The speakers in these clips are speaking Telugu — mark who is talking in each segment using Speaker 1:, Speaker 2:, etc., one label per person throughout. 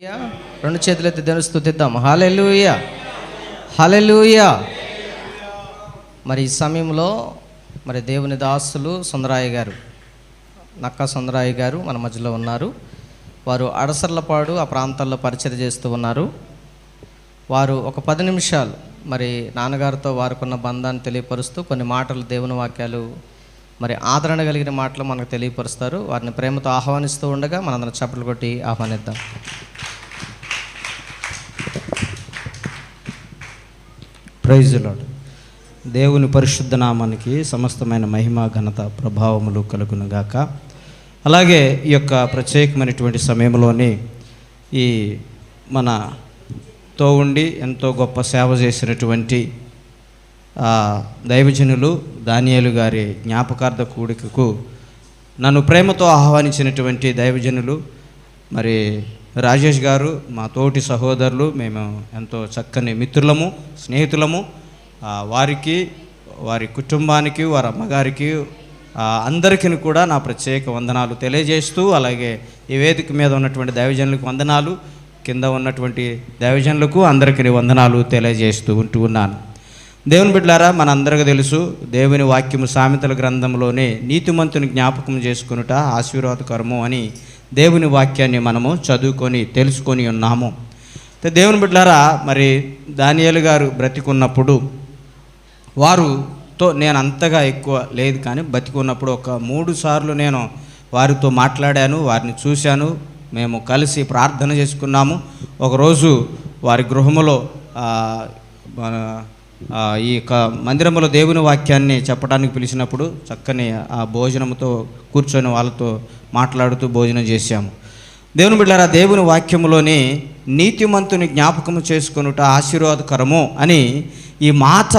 Speaker 1: రెండు చేతులెత్తి దేవుని స్తుతిద్దాం. హల్లెలూయా, హల్లెలూయా. మరి ఈ సమయంలో మరి దేవుని దాసులు సుందరాయ గారు, నక్కా సుందరాయ గారు మన మధ్యలో ఉన్నారు. వారు అడసర్లపాడు ఆ ప్రాంతాల్లో పరిచయం చేస్తూ ఉన్నారు. వారు ఒక 10 నిమిషాలు మరి నాన్నగారితో వారుకున్న బంధాన్ని తెలియపరుస్తూ కొన్ని మాటలు, దేవుని వాక్యాలు, మరి ఆదరణ కలిగిన మాటలు మనకు తెలియపరుస్తారు. వారిని ప్రేమతో ఆహ్వానిస్తూ ఉండగా మనందరం చప్పట్లు కొట్టి ఆహ్వానిద్దాం.
Speaker 2: Praise the lord. దేవుని పరిశుద్ధ నామానికి సమస్తమైన మహిమ, ఘనత, ప్రభావములు కలుగునుగాక. అలాగే ఈ యొక్క ప్రత్యేకమైనటువంటి సమయంలోని ఈ మనతో ఉండి ఎంతో గొప్ప సేవ చేసినటువంటి దైవజనులు దానియేలు గారి జ్ఞాపకార్థ కూడికకు నన్ను ప్రేమతో ఆహ్వానించినటువంటి దైవజనులు మరి రాజేష్ గారు, మా తోటి సహోదరులు, మేము ఎంతో చక్కని మిత్రులము, స్నేహితులము. వారికి, వారి కుటుంబానికి, వారి అమ్మగారికి, అందరికీ కూడా నా ప్రత్యేక వందనాలు తెలియజేస్తూ, అలాగే ఈ వేదిక మీద ఉన్నటువంటి దైవజనులకు వందనాలు, కింద ఉన్నటువంటి దైవజనులకు అందరికీ వందనాలు తెలియజేస్తూ ఉన్నాను. దేవుని బిడ్డలారా, మనందరికీ తెలుసు, దేవుని వాక్యము సామెతల గ్రంథంలోనే నీతిమంతుని జ్ఞాపకం చేసుకొనుట ఆశీర్వాదకరము అని దేవుని వాక్యాన్ని మనము చదువుకొని తెలుసుకొని ఉన్నాము. దేవుని బిడ్డలారా, మరి దానియేలు గారు బ్రతికున్నప్పుడు వారితో నేను అంతగా ఎక్కువ లేదు, కానీ బతికున్నప్పుడు ఒక 3 సార్లు నేను వారితో మాట్లాడాను, వారిని చూశాను, మేము కలిసి ప్రార్థన చేసుకున్నాము. ఒకరోజు వారి గృహములో ఈ యొక్క మందిరంలో దేవుని వాక్యాన్ని చెప్పడానికి పిలిచినప్పుడు చక్కని ఆ భోజనంతో కూర్చొని వాళ్ళతో మాట్లాడుతూ భోజనం చేశాము. దేవుని బిడ్డలారా, దేవుని వాక్యములోని నీతిమంతుని జ్ఞాపకము చేసుకొనుట ఆశీర్వాదకరము అని ఈ మాట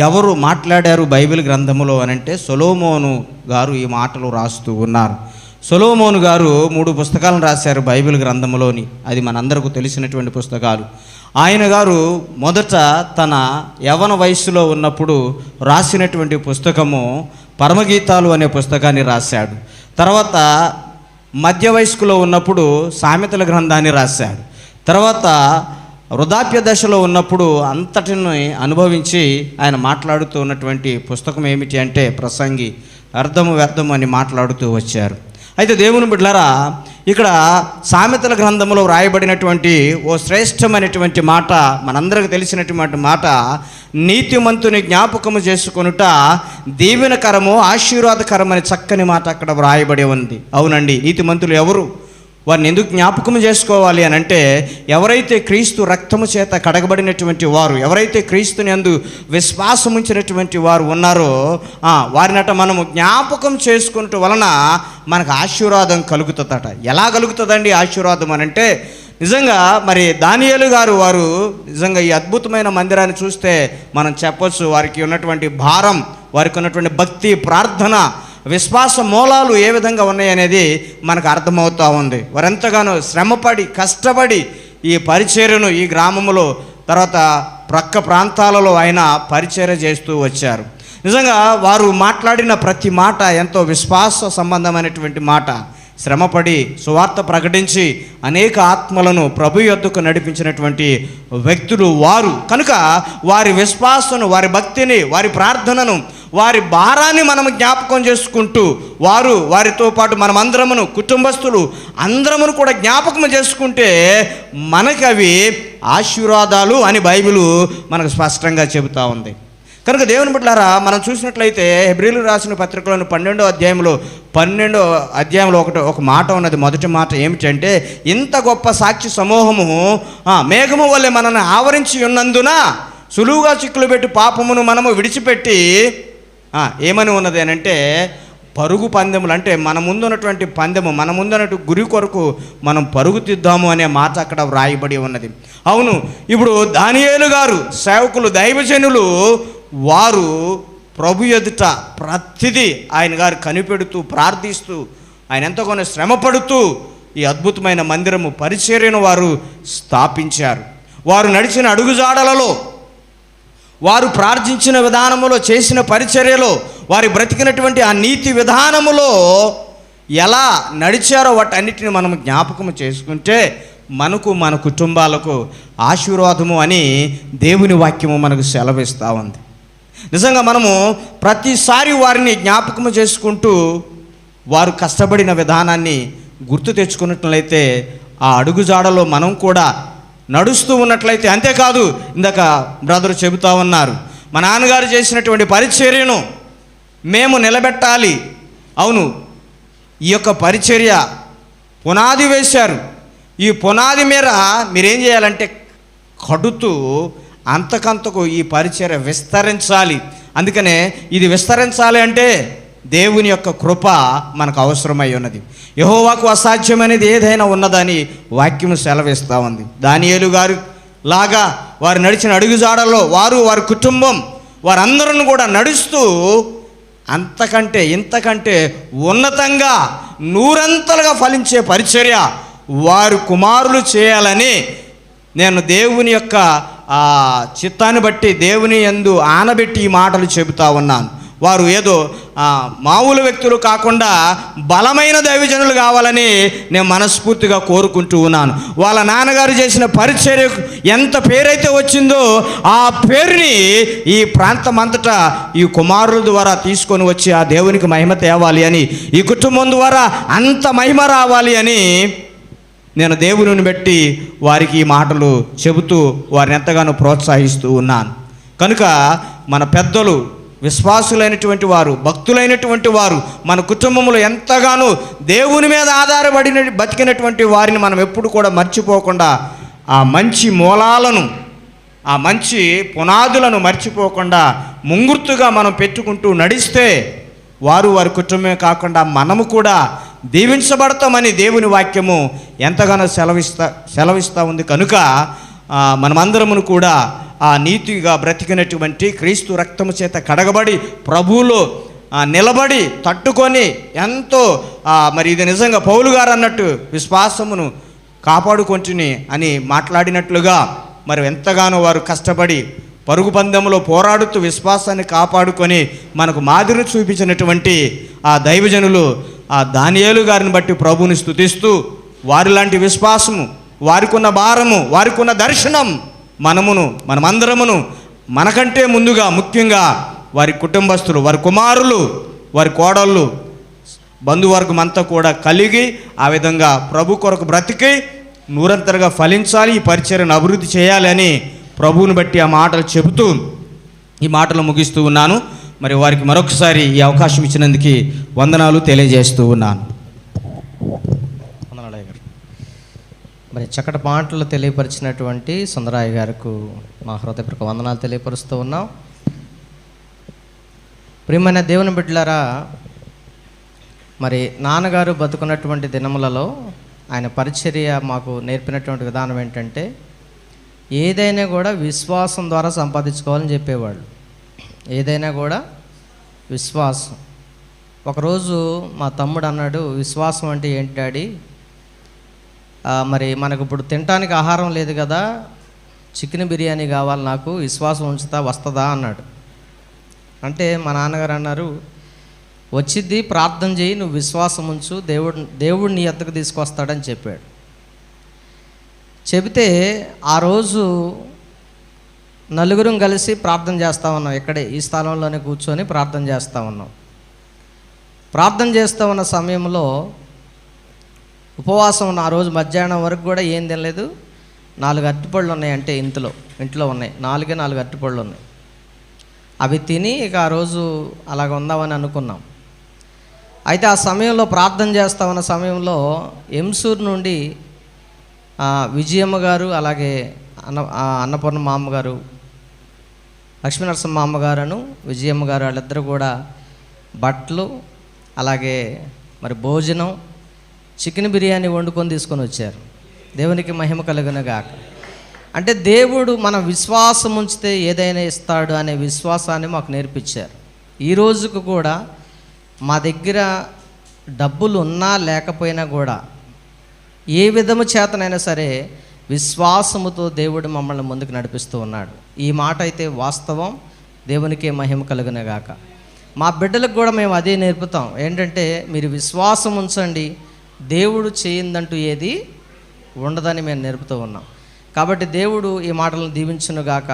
Speaker 2: ఎవరు మాట్లాడారు బైబిల్ గ్రంథములో అనంటే సొలొమోను గారు ఈ మాటలు రాస్తూ ఉన్నారు. సొలొమోను గారు 3 పుస్తకాలను రాశారు బైబిల్ గ్రంథములోని. అది మనందరికీ తెలిసినటువంటి పుస్తకాలు. ఆయన గారు మొదట తన యవ్వన వయస్సులో ఉన్నప్పుడు రాసినటువంటి పుస్తకము పరమగీతాలు అనే పుస్తకాన్ని రాశాడు. తర్వాత మధ్య వయస్కులో ఉన్నప్పుడు సామెతల గ్రంథాన్ని రాశాడు. తర్వాత వృద్ధాప్య దశలో ఉన్నప్పుడు అంతటిని అనుభవించి ఆయన మాట్లాడుతూ ఉన్నటువంటి పుస్తకం ఏమిటి అంటే ప్రసంగి, అర్థము వ్యర్థము అని మాట్లాడుతూ వచ్చారు. అయితే దేవుని బిడ్డలారా, ఇక్కడ సామెతల గ్రంథంలో వ్రాయబడినటువంటి ఓ శ్రేష్టమైనటువంటి మాట, మనందరికీ తెలిసినటువంటి మాట, నీతిమంతుని జ్ఞాపకము చేసుకొనుట దీవెనకరము ఆశీర్వాదకరం అనే చక్కని మాట అక్కడ వ్రాయబడి ఉంది. అవునండి, నీతిమంతులు ఎవరు? వారిని ఎందుకు జ్ఞాపకం చేసుకోవాలి అని అంటే, ఎవరైతే క్రీస్తు రక్తము చేత కడగబడినటువంటి వారు, ఎవరైతే క్రీస్తుని యందు విశ్వాసం ఉంచినటువంటి వారు ఉన్నారో వారినట మనము జ్ఞాపకం చేసుకున్నట్టు వలన మనకు ఆశీర్వాదం కలుగుతుందట. ఎలా కలుగుతుందండి ఆశీర్వాదం అని అంటే, నిజంగా మరి దానియేలు గారు వారు నిజంగా ఈ అద్భుతమైన మందిరాన్ని చూస్తే మనం చెప్పొచ్చు, వారికి ఉన్నటువంటి భారం, వారికి ఉన్నటువంటి భక్తి, ప్రార్థన, విశ్వాస మూలాలు ఏ విధంగా ఉన్నాయనేది మనకు అర్థమవుతూ ఉంది. వారెంతగానో శ్రమపడి కష్టపడి ఈ పరిచర్యను ఈ గ్రామంలో, తర్వాత ప్రక్క ప్రాంతాలలో ఆయన పరిచర్య చేస్తూ వచ్చారు. నిజంగా వారు మాట్లాడిన ప్రతి మాట ఎంతో విశ్వాస సంబంధమైనటువంటి మాట. శ్రమపడి సువార్త ప్రకటించి అనేక ఆత్మలను ప్రభు యొద్దకు నడిపించినటువంటి వ్యక్తులు వారు. కనుక వారి విశ్వాసను, వారి భక్తిని, వారి ప్రార్థనను, వారి భారాన్ని మనం జ్ఞాపకం చేసుకుంటూ, వారితో పాటు మనమందరమును, కుటుంబస్తులు అందరమును కూడా జ్ఞాపకం చేసుకుంటే మనకి అవి ఆశీర్వాదాలు అని బైబిలు మనకు స్పష్టంగా చెబుతూ ఉంది. కనుక దేవుని బిడ్డలారా, మనం చూసినట్లయితే హెబ్రీలు రాసిన పత్రికలోని 12వ అధ్యాయంలో ఒక మాట ఉన్నది. మొదటి మాట ఏమిటంటే, ఇంత గొప్ప సాక్షి సమూహము మేఘము వల్లే మనల్ని ఆవరించి ఉన్నందున సులువుగా చిక్కులు పెట్టి పాపమును మనము విడిచిపెట్టి ఏమని ఉన్నది అని అంటే, పరుగు పందెములు అంటే మన ముందున్నటువంటి పందెము, మన ముందున్నటువంటి గురి కొరకు మనం పరుగుతిద్దాము అనే మాట అక్కడ వ్రాయబడి ఉన్నది. అవును, ఇప్పుడు దానియేలు గారు సేవకులు, దైవజనులు వారు ప్రభు ఎదుట ప్రతిదీ ఆయన గారు కనిపెడుతూ, ప్రార్థిస్తూ, ఆయన ఎంతగానో శ్రమపడుతూ ఈ అద్భుతమైన మందిరము పరిచర్యను వారు స్థాపించారు. వారు నడిచిన అడుగుజాడలలో, వారు ప్రార్థించిన విధానములో, చేసిన పరిచర్యలో, వారి బ్రతికినటువంటి ఆ నీతి విధానములో ఎలా నడిచారో వాటన్నిటిని మనం జ్ఞాపకం చేసుకుంటే మనకు మన కుటుంబాలకు ఆశీర్వాదము అని దేవుని వాక్యము మనకు సెలవిస్తూ ఉంది. నిజంగా మనము ప్రతిసారి వారిని జ్ఞాపకము చేసుకుంటూ వారు కష్టపడిన విధానాన్ని గుర్తు తెచ్చుకున్నట్లయితే ఆ అడుగుజాడలో మనం కూడా నడుస్తూ ఉన్నట్లయితే, అంతేకాదు ఇందాక బ్రదర్ చెబుతూ ఉన్నారు, మా నాన్నగారు చేసినటువంటి పరిచర్యను మేము నిలబెట్టాలి. అవును, ఈ యొక్క పరిచర్య పునాది వేశారు. ఈ పునాది మీద మీరేం చేయాలంటే కడుతూ అంతకంతకు ఈ పరిచర్య విస్తరించాలి. అందుకనే ఇది విస్తరించాలి అంటే దేవుని యొక్క కృప మనకు అవసరమై ఉన్నది. యెహోవాకు అసాధ్యమైనది ఏదైనా ఉన్నదని వాక్యం సెలవిస్తూ ఉంది. దానియేలు గారు లాగా వారు నడిచిన అడుగుజాడల్లో వారి కుటుంబం వారందరూ కూడా నడుస్తూ అంతకంటే ఇంతకంటే ఉన్నతంగా నూరంతలుగా ఫలించే పరిచర్య వారు కుమారులు చేయాలని నేను దేవుని యొక్క చిత్తాన్ని బట్టి దేవుని యందు ఆనబెట్టి ఈ మాటలు చెబుతా ఉన్నాను. వారు ఏదో మామూలు వ్యక్తులు కాకుండా బలమైన దైవజనులు కావాలని నేను మనస్ఫూర్తిగా కోరుకుంటూ ఉన్నాను. వాళ్ళ నాన్నగారు చేసిన పరిచర్య ఎంత పేరైతే వచ్చిందో ఆ పేరుని ఈ ప్రాంతం అంతటా ఈ కుమారుల ద్వారా తీసుకొని వచ్చి ఆ దేవునికి మహిమ తేవాలి అని, ఈ కుటుంబం ద్వారా అంత మహిమ రావాలి అని నేను దేవుని బట్టి వారికి ఈ మాటలు చెబుతూ వారిని ఎంతగానో ప్రోత్సహిస్తూ ఉన్నాను. కనుక మన పెద్దలు, విశ్వాసులైనటువంటి వారు, భక్తులైనటువంటి వారు మన కుటుంబంలో ఎంతగానో దేవుని మీద ఆధారపడిన బతికినటువంటి వారిని మనం ఎప్పుడు కూడా మర్చిపోకుండా ఆ మంచి మూలాలను, ఆ మంచి పునాదులను మర్చిపోకుండా ముంగుర్తుగా మనం పెట్టుకుంటూ నడిస్తే వారి కుటుంబమే కాకుండా మనము కూడా దీవించబడతామని దేవుని వాక్యము ఎంతగానో సెలవిస్తూ ఉంది. కనుక మనమందరమును కూడా ఆ నీతిగా బ్రతికినటువంటి క్రీస్తు రక్తము చేత కడగబడి ప్రభువులో నిలబడి తట్టుకొని ఎంతో మరి ఇది నిజంగా పౌలు గారు అన్నట్టు విశ్వాసమును కాపాడుకొంటిని అని మాట్లాడినట్లుగా మరి ఎంతగానో వారు కష్టపడి పరుగు పందెంలో పోరాడుతూ విశ్వాసాన్ని కాపాడుకొని మనకు మాదిరి చూపించినటువంటి ఆ దైవజనులు ఆ దానియేలు గారిని బట్టి ప్రభువుని స్తుతిస్తూ వారిలాంటి విశ్వాసము, వారికున్న భారము, వారికున్న దర్శనం మనమందరమును మనకంటే ముందుగా ముఖ్యంగా వారి కుటుంబస్తులు, వారి కుమారులు, వారి కోడళ్ళు, బంధువర్గం అంతా కూడా కలిగి ఆ విధంగా ప్రభు కొరకు బ్రతికి నూరంతరగా ఫలించాలి, ఈ పరిచర్యను అభివృద్ధి చేయాలి అని ప్రభువుని బట్టి ఆ మాటలు చెబుతూ ఈ మాటలు ముగిస్తూ ఉన్నాను. మరి వారికి మరొకసారి ఈ అవకాశం ఇచ్చినందుకు వందనాలు తెలియజేస్తూ ఉన్నాను.
Speaker 1: మరి చక్కటి మాటలు తెలియపరిచినటువంటి సుందరాయ గారికి మా హృదయపూర్వక వందనాలు తెలియపరుస్తూ ఉన్నాం. ప్రియమైన దేవుని బిడ్డలారా, మరి నాన్నగారు బతుకున్నటువంటి దినములలో ఆయన పరిచర్య మాకు నేర్పినటువంటి విధానం ఏంటంటే ఏదైనా కూడా విశ్వాసం ద్వారా సంపాదించుకోవాలని చెప్పేవాళ్ళు. ఏదైనా కూడా విశ్వాసం. ఒకరోజు మా తమ్ముడు అన్నాడు, విశ్వాసం అంటే ఏంటి డాడీ, మరి మనకు ఇప్పుడు తినడానికి ఆహారం లేదు కదా, చికెన్ బిర్యానీ కావాలి నాకు, విశ్వాసం ఉంచుతా వస్తుందా అన్నాడు. అంటే మా నాన్నగారు అన్నారు, వచ్చిద్ది, ప్రార్థన చేయి, నువ్వు విశ్వాసం ఉంచు, దేవుడు నీ ఎద్దకు తీసుకొస్తాడని చెప్పాడు. చెబితే ఆ రోజు నలుగురం కలిసి ప్రార్థన చేస్తూ ఉన్నాం. ఇక్కడే ఈ స్థలంలోనే కూర్చొని ప్రార్థన చేస్తూ ఉన్నాం. ప్రార్థన చేస్తూ ఉన్న సమయంలో ఉపవాసం ఉన్న ఆ రోజు మధ్యాహ్నం వరకు కూడా ఏం తినలేదు. 4 అరటిపళ్ళు ఉన్నాయి, అంటే ఇంట్లో ఉన్నాయి, 4 అరటిపళ్ళు ఉన్నాయి. అవి తిని ఇక ఆ రోజు అలాగ ఉందామని అనుకున్నాం. అయితే ఆ సమయంలో ప్రార్థన చేస్తూ ఉన్న సమయంలో ఎంసూరు నుండి విజయమ్మ గారు, అలాగే అన్నపూర్ణ మా అమ్మగారు, లక్ష్మీనరసింహ అమ్మగారును విజయమ్మ గారు వాళ్ళిద్దరూ కూడా బట్టలు, అలాగే మరి భోజనం, చికెన్ బిర్యానీ వండుకొని తీసుకొని వచ్చారు. దేవునికి మహిమ కలుగునుగాక. అంటే దేవుడు మనం విశ్వాసం ఉంచితే ఏదైనా ఇస్తాడు అనే విశ్వాసాన్ని మాకు నేర్పించారు. ఈ రోజుకు కూడా మా దగ్గర డబ్బులు ఉన్నా లేకపోయినా కూడా ఏ విధము చేతనైనా సరే విశ్వాసముతో దేవుడు మమ్మల్ని ముందుకు నడిపిస్తూ ఉన్నాడు. ఈ మాట అయితే వాస్తవం. దేవునికే మహిమ కలుగునుగాక. మా బిడ్డలకు కూడా మేము అదే నేర్పుతాం. ఏంటంటే మీరు విశ్వాసం ఉంచండి, దేవుడు చేయిందంటూ ఏది ఉండదని మేము నేర్పుతూ ఉన్నాం. కాబట్టి దేవుడు ఈ మాటలను దీవించునుగాక.